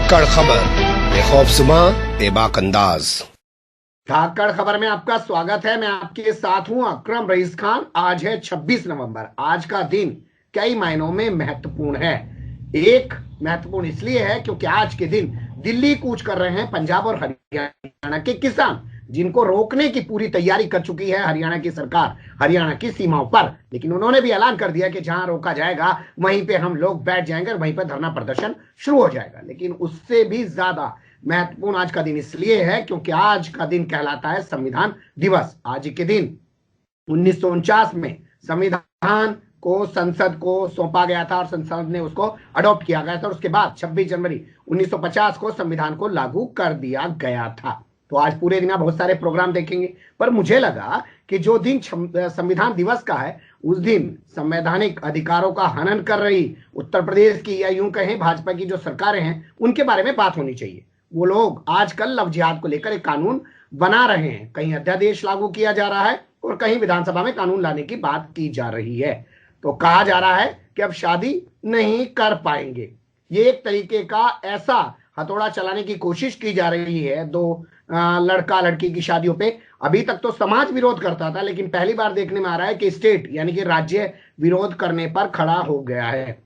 धाकड़ खबर बेखौफसुमा बेबाक अंदाज। धाकड़ खबर में आपका स्वागत है। मैं आपके साथ हूं अकरम रईस खान। आज है 26 नवंबर। आज का दिन कई मायनों में महत्वपूर्ण है। एक महत्वपूर्ण इसलिए है क्योंकि आज के दिन दिल्ली कूच कर रहे हैं पंजाब और हरियाणा के किसान, जिनको रोकने की पूरी तैयारी कर चुकी है हरियाणा की सरकार हरियाणा की सीमाओं पर। लेकिन उन्होंने भी ऐलान कर दिया कि जहां रोका जाएगा वहीं पे हम लोग बैठ जाएंगे और वहीं पर धरना प्रदर्शन शुरू हो जाएगा। लेकिन उससे भी ज्यादा महत्वपूर्ण आज का दिन इसलिए है क्योंकि आज का दिन कहलाता है संविधान दिवस। आज के दिन 1949 में संविधान को संसद को सौंपा गया था और संसद ने उसको अडॉप्ट किया गया था। और उसके बाद 26 जनवरी 1950 को संविधान को लागू कर दिया गया था। तो आज पूरे दिन आप बहुत सारे प्रोग्राम देखेंगे, पर मुझे लगा कि जो दिन संविधान दिवस का है उस दिन संवैधानिक अधिकारों का हनन कर रही उत्तर प्रदेश की या यूं कहें भाजपा की जो सरकारें हैं उनके बारे में बात होनी चाहिए। वो लोग आजकल लव जिहाद को लेकर एक कानून बना रहे हैं, कहीं अध्यादेश लागू किया जा रहा है और कहीं विधानसभा में कानून लाने की बात की जा रही है। तो कहा जा रहा है कि अब शादी नहीं कर पाएंगे। ये एक तरीके का ऐसा हथौड़ा चलाने की कोशिश की जा रही है दो लड़का लड़की की शादियों पे। अभी तक तो समाज विरोध करता था, लेकिन पहली बार देखने में आ रहा है कि स्टेट यानी कि राज्य विरोध करने पर खड़ा हो गया है।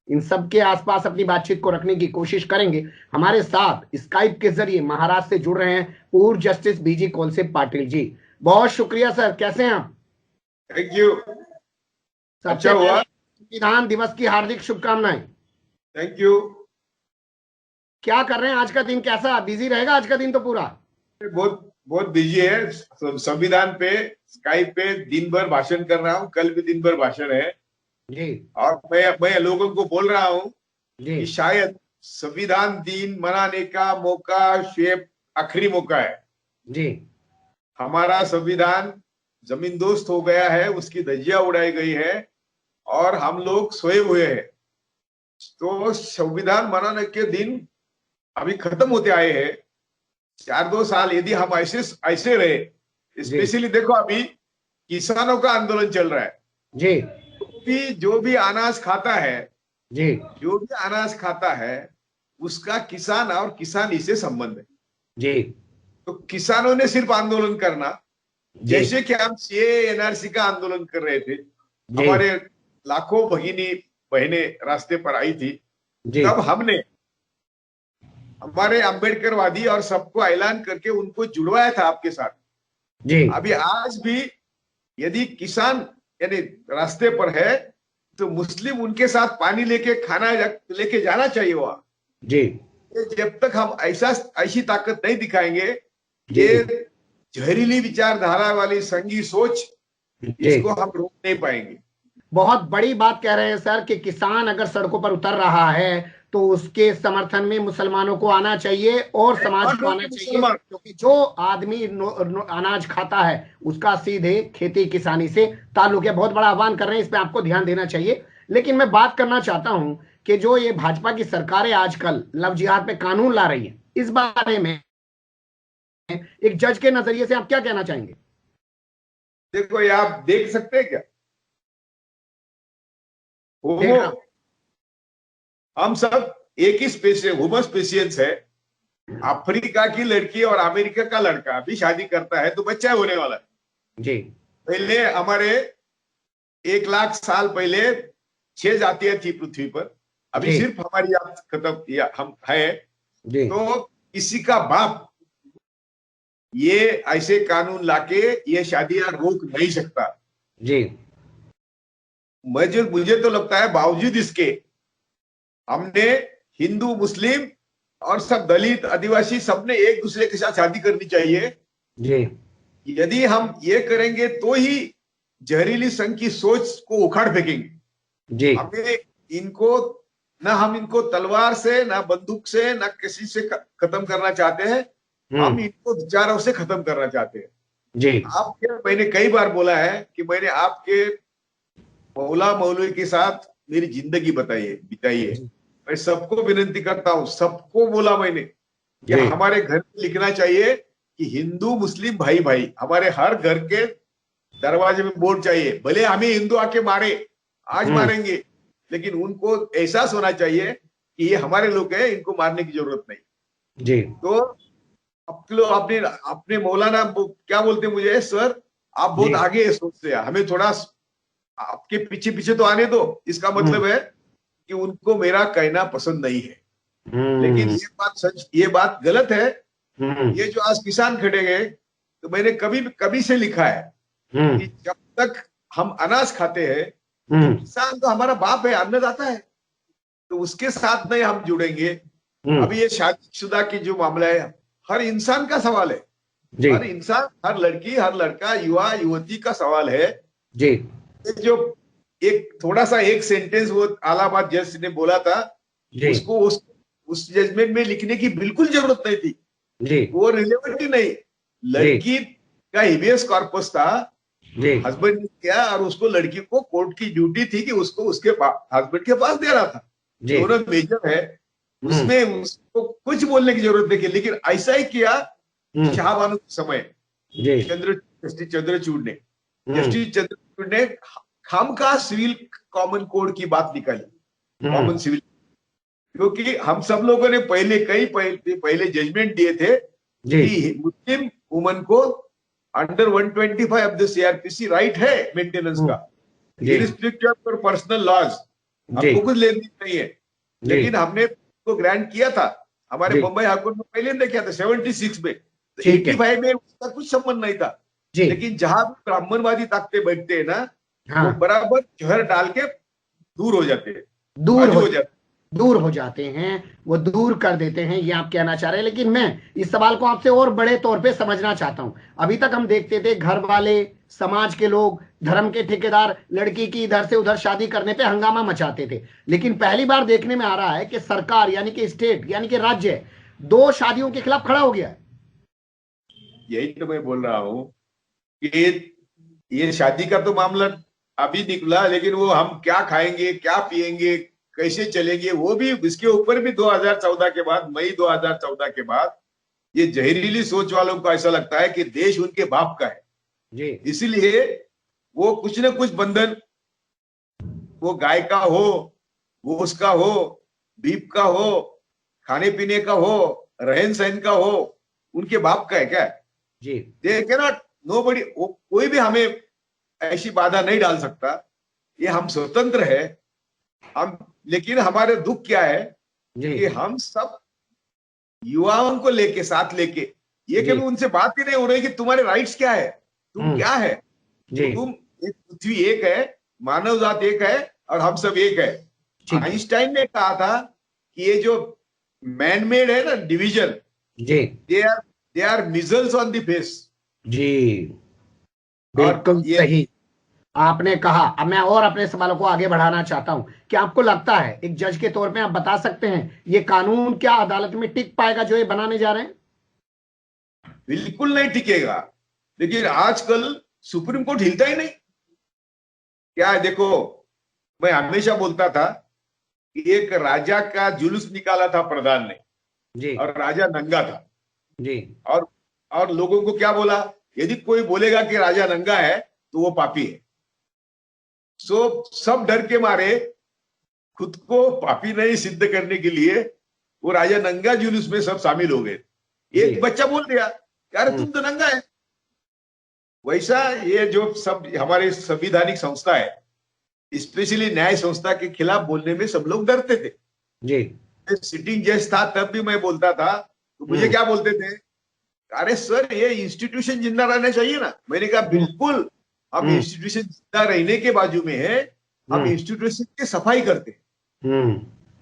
इन सब के आसपास अपनी बातचीत को रखने की कोशिश करेंगे। हमारे साथ स्काइप के जरिए महाराष्ट्र से जुड़ रहे हैं पूर्व जस्टिस बीजी कौलसे पाटिल जी। बहुत शुक्रिया सर, कैसे हैं आप? Thank you. अच्छा हुआ। संविधान दिवस की हार्दिक शुभकामनाएं। Thank you. क्या कर रहे हैं? आज का दिन कैसा बिजी रहेगा? आज का दिन तो पूरा बहुत बहुत बिजी है। संविधान पे स्काइप पे दिन भर भाषण कर रहा हूँ। कल भी दिन भर भाषण है जी। और मैं लोगों को बोल रहा हूँ कि जी शायद संविधान दिन मनाने का मौका शेप आखिरी मौका है। जी। हमारा संविधान जमींदोस्त हो गया है, उसकी धज्जियां उड़ाई गई है और हम लोग सोए हुए हैं। तो संविधान मनाने के दिन अभी खत्म होते आए हैं। 4-2 साल यदि हम ऐसे रहे, स्पेशली देखो अभी किसानों का आंदोलन चल रहा है जी। जो भी अनाज खाता है जी जो भी अनाज खाता है उसका किसान और किसानी से संबंध है। जी। तो किसानों ने सिर्फ आंदोलन करना, जैसे कि हम सीए एनआरसी का आंदोलन कर रहे थे, हमारे लाखों भगिनी बहनें रास्ते पर आई थी, तब हमने हमारे अम्बेडकरवादी और सबको ऐलान करके उनको जुड़वाया था आपके साथ जी। अभी आज भी यदि किसान यानी रास्ते पर है तो मुस्लिम उनके साथ पानी लेके खाना लेके जाना चाहिए वहां जी। जब तक हम ऐसी ताकत नहीं दिखाएंगे, ये जहरीली विचारधारा वाली संघी सोच, इसको हम रोक नहीं पाएंगे। बहुत बड़ी बात कह रहे हैं सर कि किसान अगर सड़कों पर उतर रहा है तो उसके समर्थन में मुसलमानों को आना चाहिए और समाज को आना चाहिए, क्योंकि जो आदमी अनाज खाता है उसका सीधे खेती किसानी से ताल्लुक है। बहुत बड़ा आह्वान कर रहे हैं, इस पे आपको ध्यान देना चाहिए। लेकिन मैं बात करना चाहता हूं कि जो ये भाजपा की सरकारें आजकल लव जिहाद पे कानून ला रही है, इस बारे में एक जज के नजरिए से आप क्या कहना चाहेंगे? देखो, ये आप देख सकते हैं क्या, हम सब एक ही स्पेसियस ह्यूमन स्पेसियस है। अफ्रीका की लड़की और अमेरिका का लड़का भी शादी करता है तो बच्चा होने वाला है जी। पहले हमारे 1 लाख साल पहले 6 जातियां थी पृथ्वी पर, अभी सिर्फ हमारी खत्म या हम है जी। तो किसी का बाप ये ऐसे कानून लाके ये शादियां रोक नहीं सकता जी। मुझे तो लगता है बावजूद इसके हमने हिंदू मुस्लिम और सब दलित आदिवासी सबने एक दूसरे के साथ शादी करनी चाहिए जी। यदि हम ये करेंगे तो ही जहरीली संघ की सोच को उखाड़ फेंकेंगे जी। हमें इनको हम इनको तलवार से ना बंदूक से ना किसी से खत्म करना चाहते हैं, हम इनको विचारों से खत्म करना चाहते हैं जी। मैंने कई बार बोला है कि मैंने आपके मौला मौलवी के साथ मेरी जिंदगी बिताई है। मैं सबको विनती करता हूँ, सबको बोला मैंने कि हमारे घर में लिखना चाहिए कि हिंदू मुस्लिम भाई भाई, हमारे हर घर के दरवाजे में बोर्ड चाहिए। भले हमें हिंदू आके मारे, आज मारेंगे, लेकिन उनको एहसास होना चाहिए कि ये हमारे लोग हैं, इनको मारने की जरूरत नहीं। जी। तो अब लोग अपने अपने मौलाना क्या बोलते हैं मुझे, सर आप बहुत आगे सोचते हैं, हमें थोड़ा आपके पीछे पीछे तो आने दो। इसका मतलब है कि उनको मेरा कहना पसंद नहीं है। लेकिन ये बात सच, ये बात गलत है। ये जो आज किसान खड़े गए, तो मैंने कभी कभी से लिखा है कि जब तक हम अनाज खाते हैं, किसान तो हमारा बाप है, अन्नदाता है, तो उसके साथ नहीं हम जुड़ेंगे। अभी ये शादीशुदा की जो मामला है, हर इंसान का सवाल है। हर इंसान, हर लड़की, हर लड़का, युवा युवती का सवाल है। जी। जो एक थोड़ा सा एक सेंटेंस वो इलाहाबाद जज ने बोला था, उसको उस जजमेंट में लिखने की बिल्कुल जरूरत नहीं थी। जी। वो रिलेवेंट ही नहीं। लड़की का हिबियस कॉर्पस था, हस्बैंड ने किया, और उसको, लड़की को कोर्ट की ड्यूटी थी कि उसको उसके हस्बैंड के पास देना था। दोनों मेजर है, उसमें उसको कुछ बोलने की जरूरत नहीं थी। लेकिन ऐसा ही किया शाहबानो के समय जस्टिस चंद्रचूड़ ने। जस्टिस चंद्रचूड़ ने खामखा सिविल कॉमन कोड की बात निकाली, कॉमन सिविल, क्योंकि हम सब लोगों ने पहले जजमेंट दिए थे कि मुस्लिम वुमन को under 125 of the CrPC right है मेंटेनेंस का, इररिस्पेक्टिव ऑफ पर्सनल लॉज, हमको कुछ लेने नहीं है। लेकिन हमने को ग्रांट किया था, हमारे बम्बई हाईकोर्ट में पहले ने किया था 76 में, तो 85 में उसका कुछ संबंध नहीं था। लेकिन जहां भी ब्राह्मणवादी ताकते बैठते हैं ना, वो बराबर जहर डाल के दूर हो जाते हैं, दूर हो जाते हैं, वो दूर कर देते हैं, ये आप कहना चाह रहे हैं। लेकिन मैं इस सवाल को आपसे और बड़े तौर पे समझना चाहता हूं। अभी तक हम देखते थे घर वाले, समाज के लोग, धर्म के ठेकेदार लड़की की इधर से उधर शादी करने पे हंगामा मचाते थे। लेकिन पहली बार देखने में आ रहा है कि सरकार यानी कि स्टेट यानी कि राज्य 2 शादियों के खिलाफ खड़ा हो गया है। यही तो मैं बोल रहा हूं कि ये शादी का तो मामला अभी निकला, लेकिन वो हम क्या खाएंगे, क्या पिएंगे, कैसे चलेंगे, वो भी, इसके ऊपर भी 2014 के बाद, मई 2014 के बाद ये जहरीली सोच वालों को ऐसा लगता है कि देश उनके बाप का है जी। इसीलिए वो कुछ ना कुछ बंधन, वो गाय का हो, वो उसका हो, बीफ का हो, खाने पीने का हो, रहन सहन का हो, उनके बाप का है क्या जी। दे कैनॉट, नोबडी, कोई भी हमें ऐसी बाधा नहीं डाल सकता, ये हम स्वतंत्र है हम। लेकिन हमारे दुख क्या है कि हम सब युवाओं को लेके, साथ लेके, ये कभी उनसे बात ही नहीं हो रही कि तुम्हारे राइट्स क्या है, तुम क्या है, तुम, एक पृथ्वी एक है, मानव जात एक है, और हम सब एक है। आइंस्टाइन ने कहा था कि ये जो मैन मेड है ना division, they are measles on the face जी। बिल्कुल सही आपने कहा। अब मैं और अपने सवालों को आगे बढ़ाना चाहता हूं कि आपको लगता है, एक जज के तौर पे आप बता सकते हैं, ये कानून क्या अदालत में टिक पाएगा जो ये बनाने जा रहे हैं? बिल्कुल नहीं टिकेगा। लेकिन आजकल सुप्रीम कोर्ट हिलता ही नहीं। क्या है, देखो, मैं हमेशा बोलता था कि एक राजा का जुलूस निकाला था प्रधान ने जी, और राजा नंगा था जी, और लोगों को क्या बोला, यदि कोई बोलेगा कि राजा नंगा है तो वो पापी है। सब डर के मारे, खुद को पापी नहीं सिद्ध करने के लिए, वो राजा नंगा जुलूस में सब शामिल हो गए। एक बच्चा बोल दिया, यार तुम तो नंगा है। वैसा ये जो सब हमारे संवैधानिक संस्था है, स्पेशली न्याय संस्था के खिलाफ बोलने में सब लोग डरते थे जी। सिटिंग जज था तब भी मैं बोलता था, तो मुझे क्या बोलते थे, अरे सर ये इंस्टीट्यूशन जिंदा रहना चाहिए ना। मैंने कहा बिल्कुल, हम इंस्टीट्यूशन जिंदा रहने के बाजू में है, हम इंस्टीट्यूशन की सफाई करते हैं।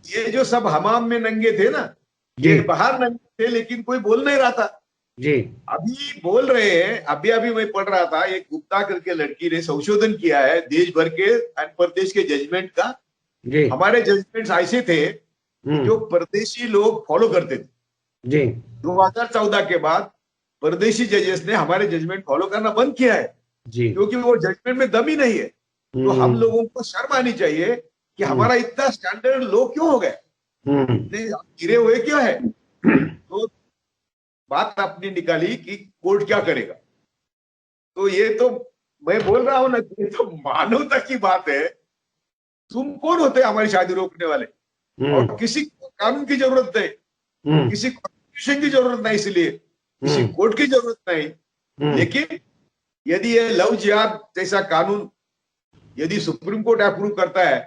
ये जो सब हमाम में नंगे थे ना, ये बाहर नंगे थे, लेकिन कोई बोल नहीं रहा था जी। अभी बोल रहे हैं। अभी मैं पढ़ रहा था, एक गुप्ता करके लड़की ने संशोधन किया है देश भर के एंड प्रदेश के जजमेंट का जी। हमारे जजमेंट्स ऐसे थे जो परदेशी लोग फॉलो करते थे जी। 2014 के बाद परदेशी जजेस ने हमारे जजमेंट फॉलो करना बंद किया है जी, क्योंकि वो जजमेंट में दम ही नहीं है। तो हम लोगों को शर्म आनी चाहिए कि हमारा इतना स्टैंडर्ड लो क्यों हो गया, गिरे हुए क्यों है। तो बात अपनी निकाली कि कोर्ट क्या करेगा। तो ये तो मैं बोल रहा हूं ना, ये तो मानवता की बात है। तुम कौन होते हैं हमारी शादी रोकने वाले, और किसी को कानून की जरूरत नहीं, किसी कॉन्स्टिट्यूशन की जरूरत नहीं, इसलिए किसी कोर्ट की जरूरत नहीं। लेकिन यदि ये लव जिहाद जैसा कानून यदि सुप्रीम कोर्ट अप्रूव करता है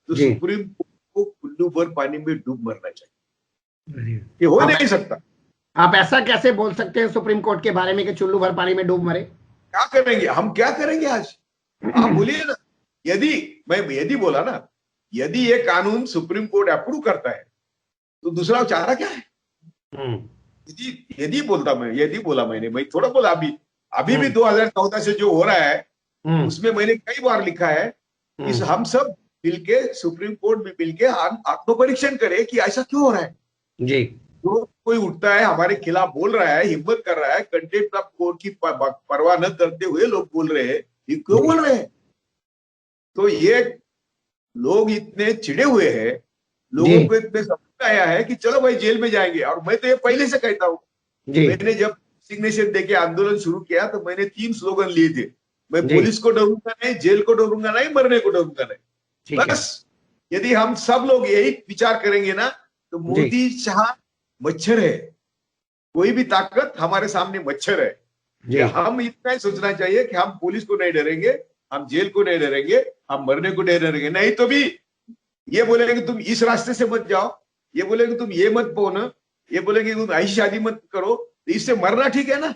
तो सुप्रीम कोर्ट को कुल्लू भर पानी में डूब मरना चाहिए। ये हो नहीं सकता। आप ऐसा कैसे बोल सकते हैं सुप्रीम कोर्ट के बारे में कि चुल्लू भर पानी में डूब मरे? क्या करेंगे हम, क्या करेंगे आज? आप बोलिए ना। यदि बोला ना, यदि ये कानून सुप्रीम कोर्ट अप्रूव करता है तो दूसरा चारा क्या है? यदि बोला मैंने, मैं थोड़ा बोला अभी भी 2014 से जो हो रहा है उसमें मैंने कई बार लिखा है कि हम सब मिलके सुप्रीम कोर्ट में मिलके आत्मपरीक्षण करें कि ऐसा क्यों हो रहा है जी। तो कोई उठता है हमारे खिलाफ बोल रहा है, हिम्मत कर रहा है, कंटेम्प्ट ऑफ कोर्ट की परवाह न करते हुए लोग बोल रहे हैं, ये क्यों बोल रहे हैं? तो ये लोग इतने चिढ़े हुए हैं, लोगों को इतने समझ में आया है कि चलो भाई जेल में जाएंगे। और मैं तो ये पहले से कहता हूँ, मैंने जब सिग्नेचर देके आंदोलन शुरू किया तो मैंने 3 स्लोगन लिए थे। मैं पुलिस को डरूंगा नहीं, जेल को डरूंगा नहीं, मरने को डरूंगा नहीं। बस यदि हम सब लोग यही विचार करेंगे ना तो मोदी शाह मच्छर है, कोई भी ताकत हमारे सामने मच्छर है। हम इतना ही सोचना चाहिए कि हम पुलिस को नहीं डरेंगे, हम जेल को नहीं डरेंगे, हम मरने को नहीं डरेंगे। नहीं तो भी ये बोलेंगे तुम इस रास्ते से मत जाओ, ये बोलेंगे तुम ये मत पहनो, ये बोलेंगे तुम ऐसी शादी मत करो, तो इससे मरना ठीक है ना?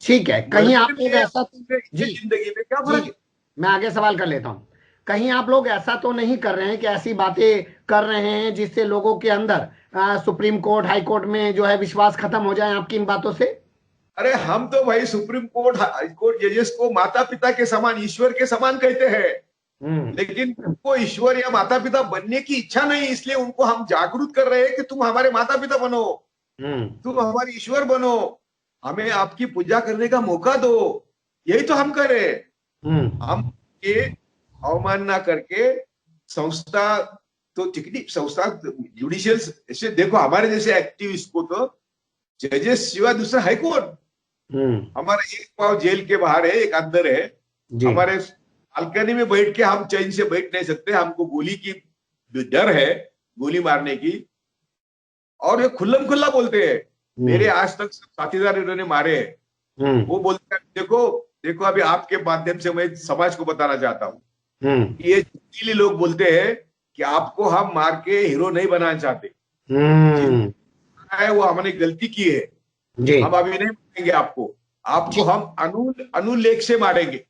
ठीक है। कहीं आप लोग ऐसा जिंदगी में क्या फर्क? मैं आगे सवाल कर लेता हूँ। कहीं आप लोग ऐसा तो नहीं कर रहे हैं कि ऐसी बातें कर रहे हैं जिससे लोगों के अंदर सुप्रीम कोर्ट, हाई कोर्ट में जो है विश्वास खत्म हो जाए आपकी इन बातों से? अरे हम तो भाई सुप्रीम कोर्ट, हाई कोर्ट जजेस को माता पिता के समान, ईश्वर के समान कहते हैं। लेकिन उनको ईश्वर या माता पिता बनने की इच्छा नहीं, इसलिए उनको हम जागरूक कर रहे हैं कि तुम हमारे माता पिता बनो, तुम हमारे ईश्वर बनो, हमें आपकी पूजा करने का मौका दो। यही तो हम करें। हम ये अवमानना करके संस्था तो टिकटी संस्था जुडिशियल ऐसे देखो, हमारे जैसे एक्टिविस्ट को तो जजेस सिवा दूसरा हाई कोर्ट, हमारा एक पाव जेल के बाहर है, एक अंदर है। हमारे बालकनी में बैठ के हम चैन से बैठ नहीं सकते, हमको गोली की डर है, गोली मारने की। और ये खुल्लम खुल्ला बोलते हैं। मेरे आज तक साथीदार इन्होंने मारे हैं, वो बोलते हैं देखो अभी आपके माध्यम से मैं समाज को बताना चाहता हूँ, ये इसीलिए लोग बोलते हैं कि आपको हम मार के हीरो नहीं बनाना चाहते, वो हमने गलती की है, हम अभी नहीं मारेंगे आपको हम अनुलेख से मारेंगे।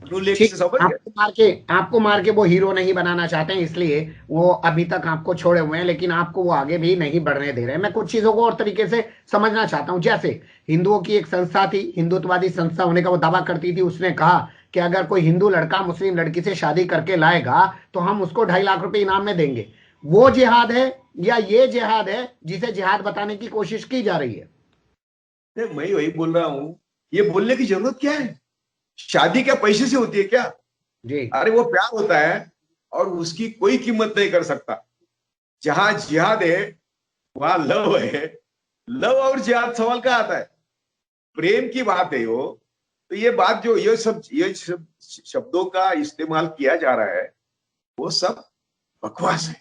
अनुलेख से आपको मार के वो हीरो नहीं बनाना चाहते हैं, इसलिए वो अभी तक आपको छोड़े हुए हैं, लेकिन आपको वो आगे भी नहीं बढ़ने दे रहे हैं। मैं कुछ चीजों को और तरीके से समझना चाहता हूँ। जैसे हिंदुओं की एक संस्था थी, हिंदुत्ववादी संस्था होने का वो दावा करती थी, उसने कहा कि अगर कोई हिंदू लड़का मुस्लिम लड़की से शादी करके लाएगा तो हम उसको 2.5 लाख रुपए इनाम में देंगे। वो जिहाद है या ये जिहाद है जिसे जिहाद बताने की कोशिश की जा रही है? मैं वही बोल रहा हूं, ये बोलने की जरूरत क्या है? शादी क्या पैसे से होती है क्या? जी। अरे वो प्यार होता है और उसकी कोई कीमत नहीं कर सकता। जहां जिहाद है वहां लव है। लव और जिहाद सवाल का आता है? प्रेम की बात है वो। तो ये बात जो ये सब शब्दों का इस्तेमाल किया जा रहा है वो सब बकवास है।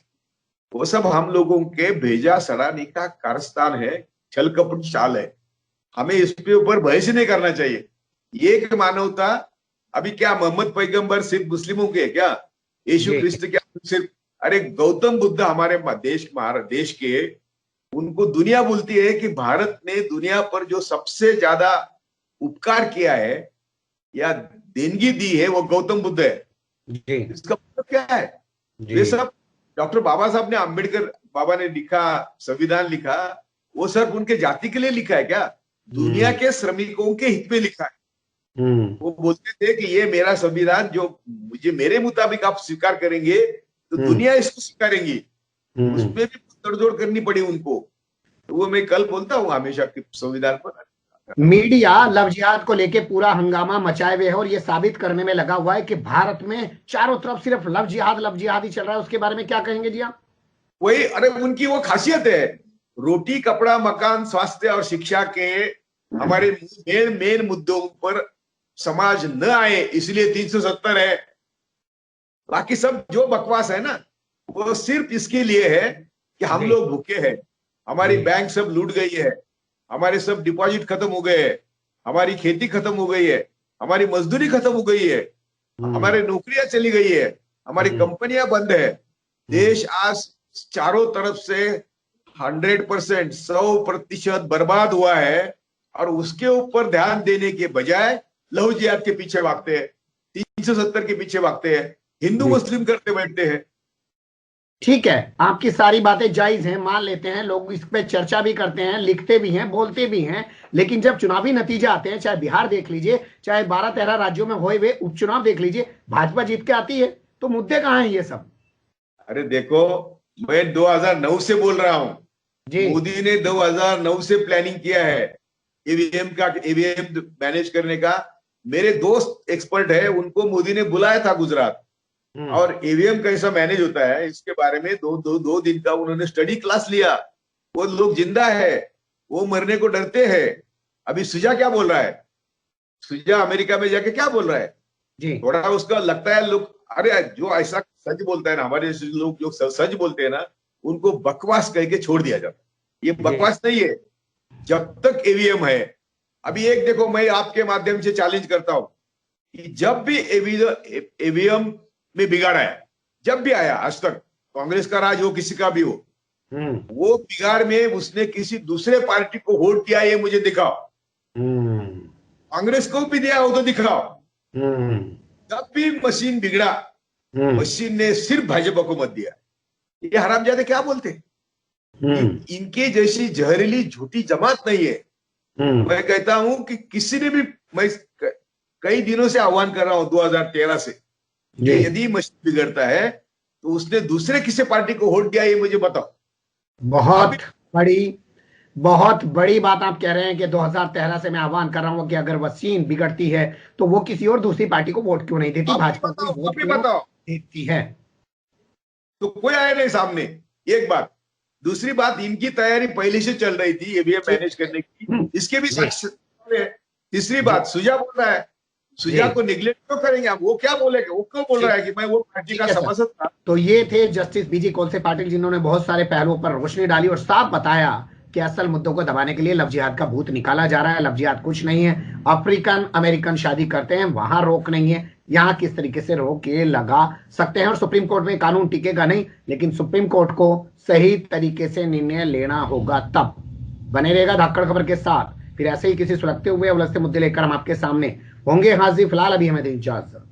वो सब हम लोगों के भेजा सड़ाने का कारस्तान है, छल कपट चाल है। हमें इसके ऊपर बहस नहीं करना चाहिए। एक मानवता, अभी क्या मोहम्मद पैगंबर सिर्फ मुस्लिमों के क्या? यीशु क्रिस्त क्या सिर्फ? अरे गौतम बुद्ध हमारे देश के, उनको दुनिया बोलती है कि भारत ने दुनिया पर जो सबसे ज्यादा उपकार किया है या देनगी दी है वो गौतम बुद्ध है। इसका मतलब क्या है? ये सब डॉक्टर बाबा साहब ने, अम्बेडकर बाबा ने लिखा, संविधान लिखा, वो सब उनके जाति के लिए लिखा है क्या? दुनिया के श्रमिकों के हित में लिखा है। वो बोलते थे कि ये मेरा संविधान जो मुझे मेरे मुताबिक आप स्वीकार करेंगे तो दुनिया इसको स्वीकारेंगी। उसमें भी तोड़जोड़ करनी पड़ी उनको। तो वो मैं कल बोलता हूँ हमेशा कि संविधान पर मीडिया लव जिहाद को लेके पूरा हंगामा मचाए हुए है और ये साबित करने में लगा हुआ है कि भारत में चारों तरफ सिर्फ लव जिहाद ही चल रहा है। उसके बारे में क्या कहेंगे जी आप? वही, अरे उनकी वो खासियत है, रोटी कपड़ा मकान स्वास्थ्य और शिक्षा के हमारे मेन मुद्दों पर समाज न आए इसलिए 370 है। बाकी सब जो बकवास है ना वो सिर्फ इसके लिए है कि हम लोग भूखे हैं, हमारी बैंक सब लूट गई है, हमारे सब डिपॉजिट खत्म हो गए हैं, हमारी खेती खत्म हो गई है, हमारी मजदूरी खत्म हो गई है, हमारे नौकरियां चली गई है, हमारी कंपनियां बंद है, देश आज चारों तरफ से 100% 100% बर्बाद हुआ है, और उसके ऊपर ध्यान देने के बजाय लहू जिहाद के पीछे भागते हैं, 370 के पीछे भागते हैं, हिंदू मुस्लिम करते बैठते हैं। ठीक है, आपकी सारी बातें जायज हैं, मान लेते हैं, लोग इस पे चर्चा भी करते हैं, लिखते भी हैं, बोलते भी हैं, लेकिन जब चुनावी नतीजे आते हैं, चाहे बिहार देख लीजिए, चाहे 12-13 राज्यों में हुए हुए उपचुनाव देख लीजिए, भाजपा जीत के आती है। तो मुद्दे कहाँ हैं ये सब? अरे देखो, मैं 2009 से बोल रहा हूं, मोदी ने 2009 से प्लानिंग किया है ईवीएम मैनेज करने का। मेरे दोस्त एक्सपर्ट है, उनको मोदी ने बुलाया था गुजरात, और ईवीएम कैसा मैनेज होता है इसके बारे में दो दिन का उन्होंने स्टडी क्लास लिया। वो लोग जिंदा है, वो मरने को डरते हैं। अभी सुजा क्या बोल रहा है, सुजा अमेरिका में जाके क्या बोल रहा है जी, थोड़ा उसका लगता है लोग, अरे जो ऐसा सच बोलता है ना, हमारे लोग जो सच बोलते हैं ना, उनको बकवास कह के छोड़ दिया जाता। ये बकवास नहीं है, जब तक ईवीएम है। अभी एक देखो, मैं आपके माध्यम से चैलेंज करता हूं कि जब भी ईवीएम में बिगाड़ आया, जब भी आया आज तक, कांग्रेस का राज हो किसी का भी हो, वो बिगाड़ में उसने किसी दूसरे पार्टी को वोट दिया, ये मुझे दिखाओ। कांग्रेस को भी दिया हो तो दिखाओ। जब भी मशीन बिगड़ा, मशीन ने सिर्फ भाजपा को मत दिया। ये हरामजादे क्या बोलते, इनके जैसी जहरीली झूठी जमात नहीं है। मैं कहता हूं कि किसी ने भी, मैं कई दिनों से आह्वान कर रहा हूं 2013 से, यदि मशीन बिगड़ता है तो उसने दूसरे किसी पार्टी को वोट दिया, ये मुझे बताओ। बहुत बड़ी बात आप कह रहे हैं कि 2013 से मैं आह्वान कर रहा हूं कि अगर मशीन बिगड़ती है तो वो किसी और दूसरी पार्टी को वोट क्यों नहीं देती, भाजपा को वोट क्यों देती है? तो कोई आया नहीं सामने, एक बात। दूसरी बात, इनकी तैयारी पहले से चल रही थी ईवीएम मैनेज करने की, इसके भी साक्ष्य। तीसरी बात, सुजा बोल रहा है, सुजा को निगलेक्ट क्यों करेंगे आप? वो क्या बोलेगा, वो क्यों बोल रहा है कि मैं वो पार्टी का सभासद था? तो ये थे जस्टिस बीजी कोलसे पाटिल, जिन्होंने बहुत सारे पहलुओं पर रोशनी डाली और साफ बताया कि असल मुद्दों को दबाने के लिए लव जिहाद का भूत निकाला जा रहा है। लव जिहाद कुछ नहीं है, अफ्रीकन अमेरिकन शादी करते हैं, वहां रोक नहीं है, यहाँ किस तरीके से रोक के लगा सकते हैं। और सुप्रीम कोर्ट में कानून टिकेगा नहीं, लेकिन सुप्रीम कोर्ट को सही तरीके से निर्णय लेना होगा, तब। बने रहेगा धाकड़ खबर के साथ, फिर ऐसे ही किसी सुलगते हुए उलझते मुद्दे लेकर हम आपके सामने होंगे हाजिर। फिलहाल अभी हमें दीजिए इजाजत।